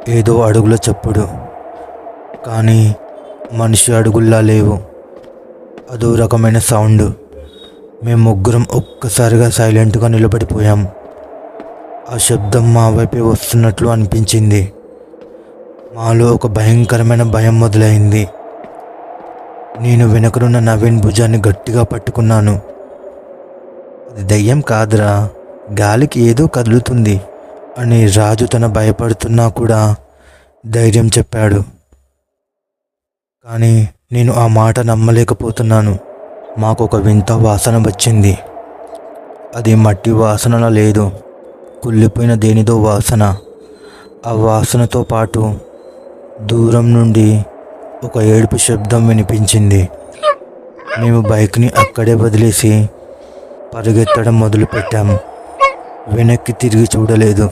ఏదో అడుగుల చప్పుడు, కానీ మనిషి అడుగుల్లా లేవు. అదో రకమైన సౌండ్. మేము ముగ్గురం ఒక్కసారిగా సైలెంట్గా నిలబడిపోయాం. ఆ శబ్దం మా వైపే వస్తున్నట్లు అనిపించింది. మాలో ఒక భయంకరమైన భయం మొదలైంది. నేను వెనకనున్న నవీన్ భుజాన్ని గట్టిగా పట్టుకున్నాను. అది దయ్యం కాదురా, గాలికి ఏదో కదులుతుంది అని రాజు తన భయపడుతున్నా కూడా ధైర్యం చెప్పాడు. కానీ నేను ఆ మాట నమ్మలేకపోతున్నాను. మాకు ఒక వింత వాసన వచ్చింది. అది మట్టి వాసనలా లేదు, కుళ్ళిపోయిన దేనిదో వాసన. ఆ వాసనతో పాటు దూరం నుండి ఒక ఏడుపు శబ్దం వినిపించింది. మేము బైక్ని అక్కడే వదిలేసి పరిగెత్తడం మొదలుపెట్టాము. వెనక్కి తిరిగి చూడలేదు.